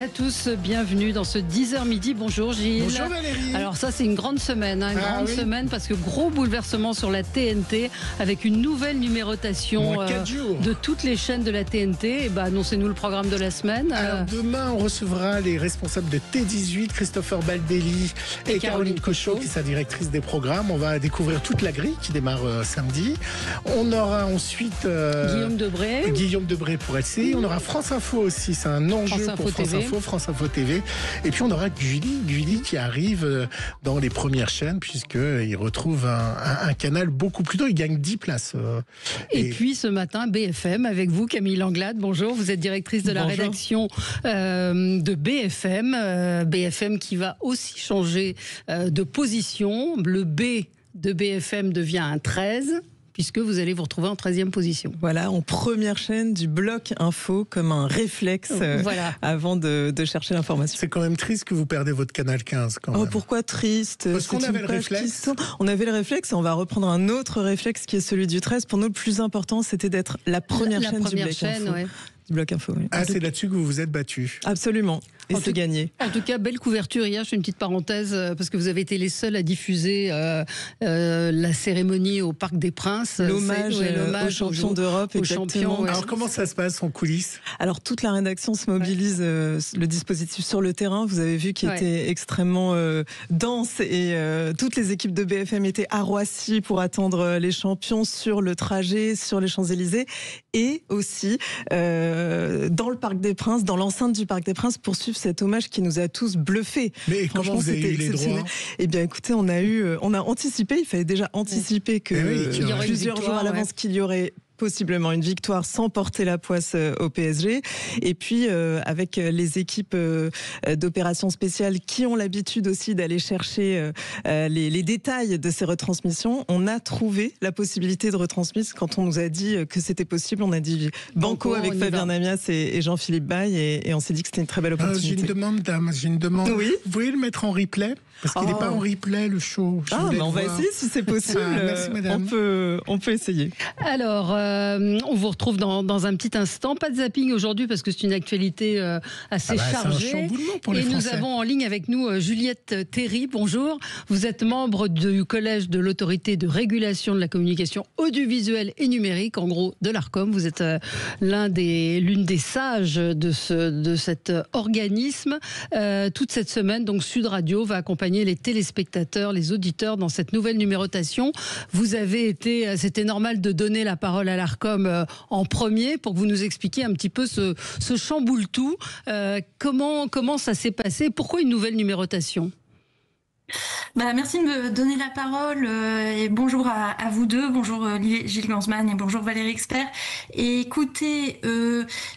À tous, bienvenue dans ce 10h midi. Bonjour Gilles. Bonjour Valérie. Alors ça c'est une grande semaine, semaine parce que gros bouleversement sur la TNT avec une nouvelle numérotation de toutes les chaînes de la TNT. Et annoncez-nous le programme de la semaine. Alors demain on recevra les responsables de T18, Christopher Baldelli et Caroline Cochot, qui est sa directrice des programmes. On va découvrir toute la grille qui démarre samedi. On aura ensuite Guillaume Debré pour LCI. On aura France Info aussi, c'est un enjeu pour France Info TV. Et puis on aura Gulli qui arrive dans les premières chaînes puisqu'il retrouve un canal beaucoup plus tôt. Il gagne 10 places. Et puis ce matin, BFM avec vous, Camille Langlade. Bonjour, vous êtes directrice de la rédaction de BFM. BFM qui va aussi changer de position. Le B de BFM devient un 13. Puisque vous allez vous retrouver en 13e position. Voilà, en première chaîne du bloc info, comme un réflexe avant de chercher l'information. C'est quand même triste que vous perdez votre canal 15. Quand même. Pourquoi triste? Parce qu'on avait le réflexe. On avait le réflexe et on va reprendre un autre réflexe qui est celui du 13. Pour nous, le plus important, c'était d'être la première chaîne du bloc info. Bloc info, oui. Ah, c'est là-dessus que vous vous êtes battu. Absolument. Et c'est gagné. En tout cas, belle couverture hier. Je fais une petite parenthèse parce que vous avez été les seuls à diffuser la cérémonie au Parc des Princes. L'hommage aux champions d'Europe. Champions. Alors comment ça se passe en coulisses? Alors toute la rédaction se mobilise. Le dispositif sur le terrain, vous avez vu, qui était extrêmement dense et toutes les équipes de BFM étaient à Roissy pour attendre les champions sur le trajet, sur les Champs-Élysées et aussi dans le Parc des Princes, dans l'enceinte du Parc des Princes, pour suivre cet hommage qui nous a tous bluffés. Mais comment vous avez eu les droits? Eh bien, écoutez, on a anticipé. Il fallait déjà anticiper que il y aurait plusieurs jours à l'avance qu'il y aurait possiblement une victoire sans porter la poisse au PSG. Et puis, avec les équipes d'opérations spéciales qui ont l'habitude aussi d'aller chercher les détails de ces retransmissions, on a trouvé la possibilité de retransmettre. Quand on nous a dit que c'était possible, on a dit banco avec Fabien Namias et Jean-Philippe Baye, et on s'est dit que c'était une très belle opportunité. J'ai une demande, dame. J'ai une demande. Oui. Vous pouvez le mettre en replay? Parce qu'il n'est pas en replay, le show. On va essayer si c'est possible. Merci, madame. On peut essayer. Alors, on vous retrouve dans un petit instant. Pas de zapping aujourd'hui parce que c'est une actualité assez chargée. C'est un chamboulement pour les Français. Nous avons en ligne avec nous Juliette Théry. Bonjour. Vous êtes membre du collège de l'autorité de régulation de la communication audiovisuelle et numérique, en gros de l'ARCOM. Vous êtes l'une des sages de cet organisme. Toute cette semaine, donc Sud Radio va accompagner les téléspectateurs, les auditeurs dans cette nouvelle numérotation. Vous avez été, c'était normal de donner la parole à l'ARCOM en premier pour que vous nous expliquiez un petit peu ce chamboule-tout. Comment ça s'est passé? Pourquoi une nouvelle numérotation? Merci de me donner la parole et bonjour à vous deux, bonjour Gilles Gansman et bonjour Valérie Expert. Et écoutez,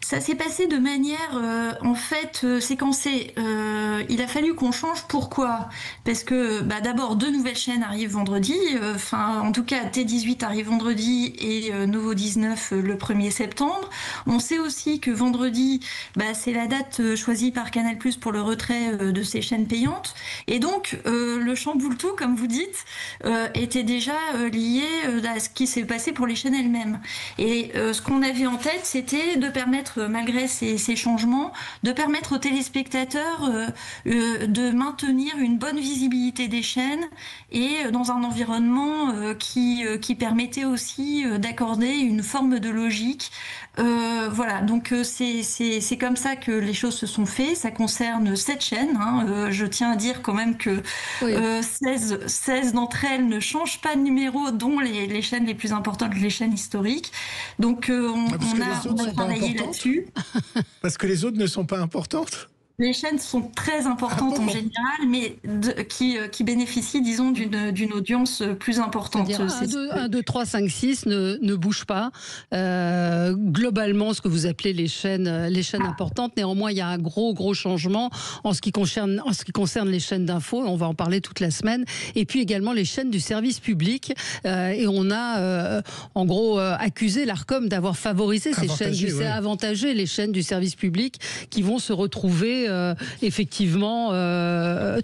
ça s'est passé de manière en fait séquencée. Il a fallu qu'on change. Pourquoi? Parce que d'abord 2 nouvelles chaînes arrivent vendredi, en tout cas T18 arrive vendredi et Novo 19 le 1er septembre. On sait aussi que vendredi, c'est la date choisie par Canal+ pour le retrait de ces chaînes payantes. Et donc le chamboule-tout, comme vous dites, était déjà lié à ce qui s'est passé pour les chaînes elles-mêmes. Et ce qu'on avait en tête, c'était de permettre, malgré ces changements, de permettre aux téléspectateurs de maintenir une bonne visibilité des chaînes et dans un environnement qui permettait aussi d'accorder une forme de logique. Voilà, donc c'est comme ça que les choses se sont faites. Ça concerne 7 chaînes. Je tiens à dire quand même que 16 d'entre elles ne changent pas de numéro, dont les chaînes les plus importantes, les chaînes historiques. Donc on a travaillé là-dessus. Parce que les autres ne sont pas importantes? Les chaînes sont très importantes en général, mais qui bénéficient, disons, d'une audience plus importante. 1, 2, 3, 5, 6 ne bougent pas. Globalement, ce que vous appelez les chaînes importantes. Néanmoins, il y a un gros changement en ce qui concerne les chaînes d'infos. On va en parler toute la semaine. Et puis également les chaînes du service public. Et on a, en gros, accusé l'ARCOM d'avoir favorisé ces chaînes, avantagé les chaînes du service public qui vont se retrouver effectivement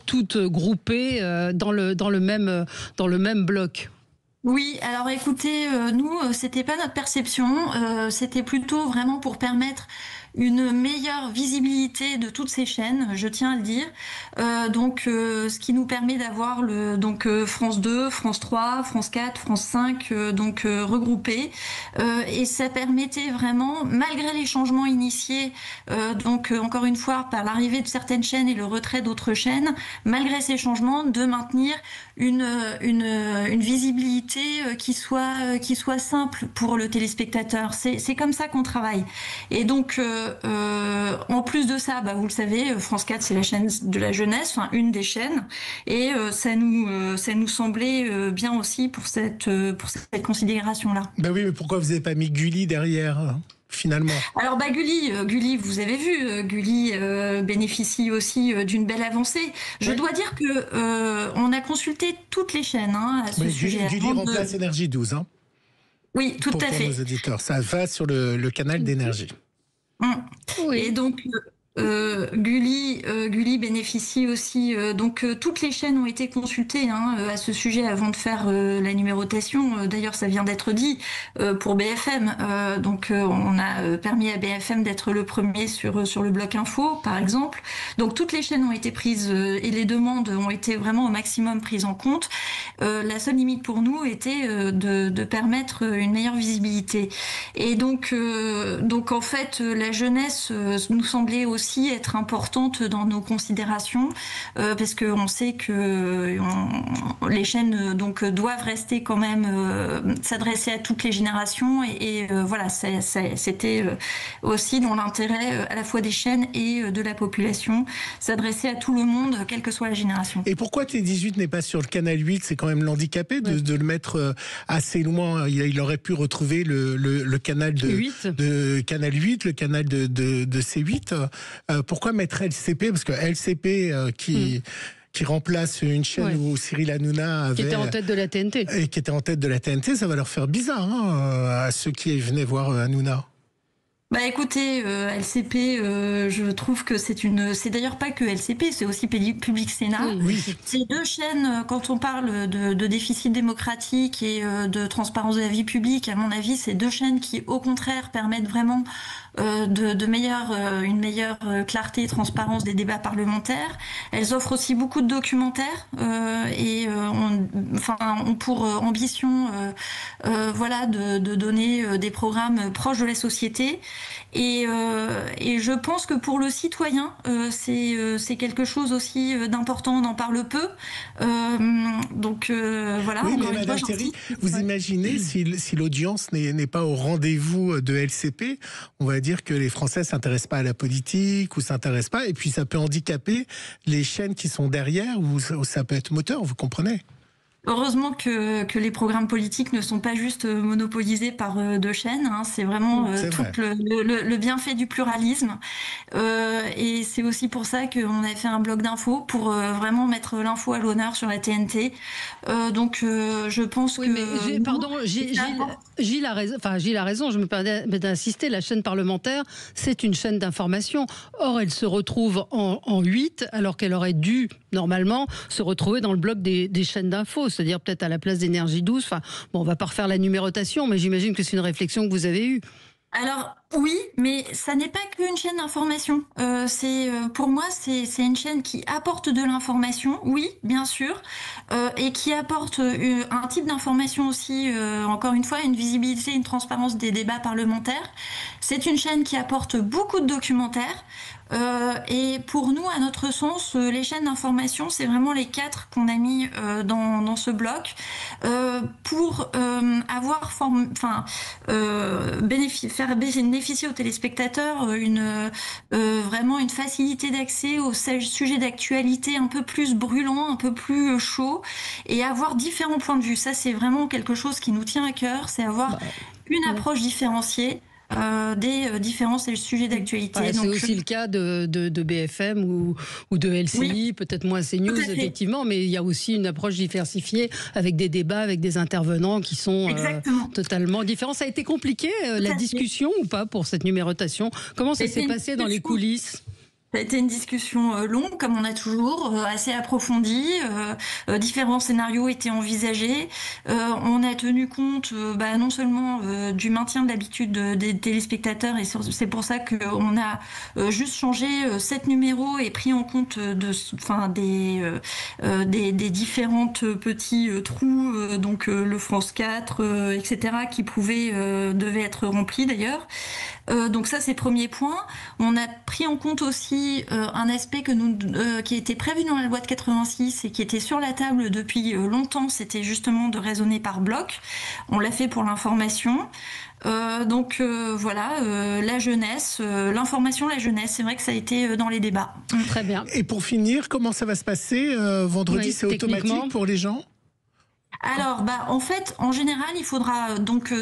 toutes groupées dans le même bloc. Oui, alors écoutez, nous, c'était pas notre perception, c'était plutôt vraiment pour permettre une meilleure visibilité de toutes ces chaînes, je tiens à le dire. Ce qui nous permet d'avoir France 2, France 3, France 4, France 5 regroupés. Et ça permettait vraiment, malgré les changements initiés, encore une fois, par l'arrivée de certaines chaînes et le retrait d'autres chaînes, malgré ces changements, de maintenir une visibilité qui soit simple pour le téléspectateur. C'est comme ça qu'on travaille. Et donc, en plus de ça, vous le savez, France 4, c'est la chaîne de la jeunesse, enfin une des chaînes, et ça nous semblait bien aussi pour cette considération-là. Oui, mais pourquoi vous n'avez pas mis Gulli derrière finalement? Alors Gulli, vous avez vu, Gulli bénéficie aussi d'une belle avancée. Je dois dire que on a consulté toutes les chaînes à ce sujet. Gulli remplace Énergie 12, hein? Oui, tout à fait. Pour nos auditeurs, ça va sur le canal d'énergie. Oui. Et donc Gulli bénéficie aussi. Toutes les chaînes ont été consultées à ce sujet avant de faire la numérotation. D'ailleurs, ça vient d'être dit pour BFM. On a permis à BFM d'être le premier sur le bloc info, par exemple. Donc toutes les chaînes ont été prises et les demandes ont été vraiment au maximum prises en compte. La seule limite pour nous était de permettre une meilleure visibilité. Et donc en fait, la jeunesse nous semblait aussi être importante dans nos considérations parce qu'on sait que les chaînes doivent rester quand même s'adresser à toutes les générations et voilà, c'était aussi dans l'intérêt à la fois des chaînes et de la population, s'adresser à tout le monde, quelle que soit la génération. Et pourquoi T18 n'est pas sur le canal 8? C'est quand même l'handicapé de le mettre assez loin. Il aurait pu retrouver le canal de canal 8, le canal de C8. Pourquoi mettre LCP? Parce que LCP qui remplace une chaîne où Cyril Hanouna qui était en tête de la TNT. Et qui était en tête de la TNT, ça va leur faire bizarre à ceux qui venaient voir Hanouna. Écoutez, LCP, je trouve que c'est d'ailleurs pas que LCP, c'est aussi Public Sénat. Oui. Ces deux chaînes, quand on parle de déficit démocratique et de transparence de la vie publique, à mon avis, c'est deux chaînes qui, au contraire, permettent vraiment une meilleure clarté et transparence des débats parlementaires. Elles offrent aussi beaucoup de documentaires et ont pour ambition de donner des programmes proches de la société. Et je pense que pour le citoyen, c'est quelque chose aussi d'important, on en parle peu. Voilà. Oui, mais Madame Théry, vous imaginez si l'audience n'est pas au rendez-vous de LCP, on va dire que les Français s'intéressent pas à la politique ou s'intéressent pas, et puis ça peut handicaper les chaînes qui sont derrière, ou ça peut être moteur, vous comprenez? Heureusement que les programmes politiques ne sont pas juste monopolisés par deux chaînes. C'est vraiment tout le bienfait du pluralisme. Et c'est aussi pour ça qu'on a fait un bloc d'infos pour vraiment mettre l'info à l'honneur sur la TNT. Je pense Gilles a raison. Je me permets d'insister. La chaîne parlementaire, c'est une chaîne d'information. Or, elle se retrouve en 8, alors qu'elle aurait dû, normalement, se retrouver dans le bloc des chaînes d'infos. C'est-à-dire peut-être à la place d'Énergie 12. On va pas refaire la numérotation, mais j'imagine que c'est une réflexion que vous avez eue. Alors oui, mais ça n'est pas qu'une chaîne d'information. Pour moi, c'est une chaîne qui apporte de l'information, oui, bien sûr, et qui apporte un type d'information aussi, encore une fois, une visibilité, une transparence des débats parlementaires. C'est une chaîne qui apporte beaucoup de documentaires. Et pour nous, à notre sens, les chaînes d'information, c'est vraiment les 4 qu'on a mis dans ce bloc pour faire bénéficier aux téléspectateurs vraiment une facilité d'accès aux sujets d'actualité un peu plus brûlants, un peu plus chauds, et avoir différents points de vue. Ça, c'est vraiment quelque chose qui nous tient à cœur, c'est avoir une approche différenciée des différents sujets d'actualité. C'est aussi le cas de BFM ou de LCI, peut-être moins CNews, effectivement, mais il y a aussi une approche diversifiée avec des débats, avec des intervenants qui sont totalement différents. Ça a été compliqué, la discussion ou pas, pour cette numérotation? Comment ça s'est passé dans les coulisses? Ça a été une discussion longue, comme on a toujours, assez approfondie. Différents scénarios étaient envisagés. On a tenu compte non seulement du maintien de l'habitude des téléspectateurs, et c'est pour ça qu'on a juste changé 7 numéros et pris en compte des différentes petits trous, donc le France 4, etc., qui devaient être remplis d'ailleurs. Donc ça, c'est le premier point. On a pris en compte aussi un aspect qui était prévu dans la loi de 86 et qui était sur la table depuis longtemps, c'était justement de raisonner par bloc. On l'a fait pour l'information. La jeunesse, l'information, la jeunesse, c'est vrai que ça a été dans les débats. Très bien. Et pour finir, comment ça va se passer vendredi? C'est automatique pour les gens? Alors, en fait, en général, il faudra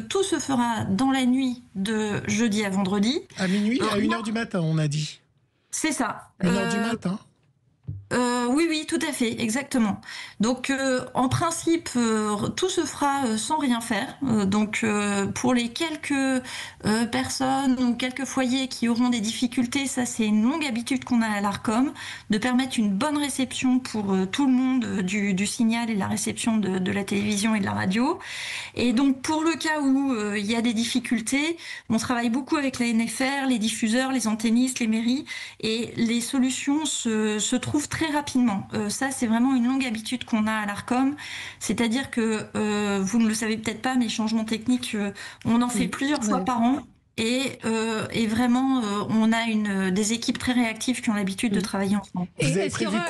tout se fera dans la nuit de jeudi à vendredi. À minuit, à 1h du matin, on a dit. C'est ça. 1h du matin. Oui, tout à fait, exactement. Donc, en principe, tout se fera sans rien faire. Pour les quelques personnes ou quelques foyers qui auront des difficultés, ça c'est une longue habitude qu'on a à l'Arcom, de permettre une bonne réception pour tout le monde du signal et de la réception de la télévision et de la radio. Et donc, pour le cas où il y a des difficultés, on travaille beaucoup avec la NFR, les diffuseurs, les antennistes, les mairies, et les solutions se trouvent très rapidement. Ça, c'est vraiment une longue habitude qu'on a à l'Arcom. C'est-à-dire que, vous ne le savez peut-être pas, mais changements techniques, on en fait plusieurs fois par an. Et vraiment, on a des équipes très réactives qui ont l'habitude de travailler ensemble. Est-ce qu'il y aura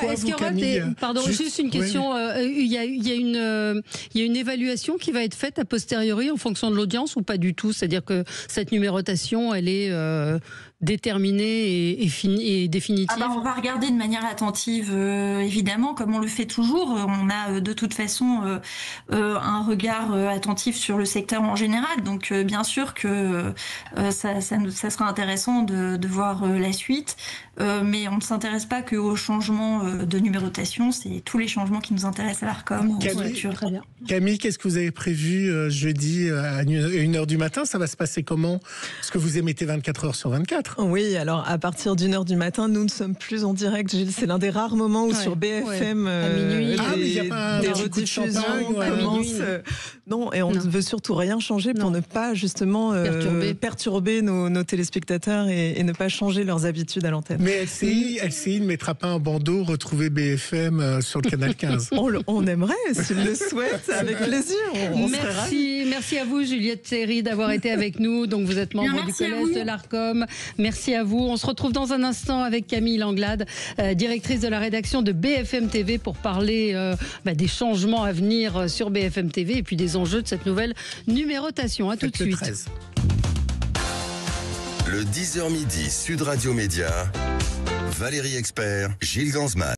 juste une question, il y a une évaluation qui va être faite a posteriori en fonction de l'audience ou pas du tout? C'est-à-dire que cette numérotation, elle est déterminée et définitive? On va regarder de manière attentive, évidemment, comme on le fait toujours. On a de toute façon un regard attentif sur le secteur en général. Donc, bien sûr que ça sera intéressant de voir la suite, mais on ne s'intéresse pas qu'aux changements de numérotation, c'est tous les changements qui nous intéressent à l'Arcom. Camille, qu'est-ce que vous avez prévu jeudi à 1h du matin? Ça va se passer comment? Parce que vous émettez 24 heures sur 24. Oui, alors à partir d'1h du matin, nous ne sommes plus en direct, Gilles. C'est l'un des rares moments où sur BFM, à minuit, des rediffusions commencent. Non, et on ne veut surtout rien changer pour ne pas justement perturber nos téléspectateurs et ne pas changer leurs habitudes à l'antenne. Mais LCI ne mettra pas un bandeau retrouver BFM sur le canal 15. On aimerait, s'il le souhaite, avec plaisir. Merci à vous, Juliette Théry, d'avoir été avec nous. Donc vous êtes membre du collège de l'Arcom. Merci à vous. On se retrouve dans un instant avec Camille Langlade, directrice de la rédaction de BFM TV, pour parler des changements à venir sur BFM TV et puis des enjeux de cette nouvelle numérotation. À tout de suite. 13. Le 10h midi, Sud Radio Média, Valérie Expert, Gilles Gansman.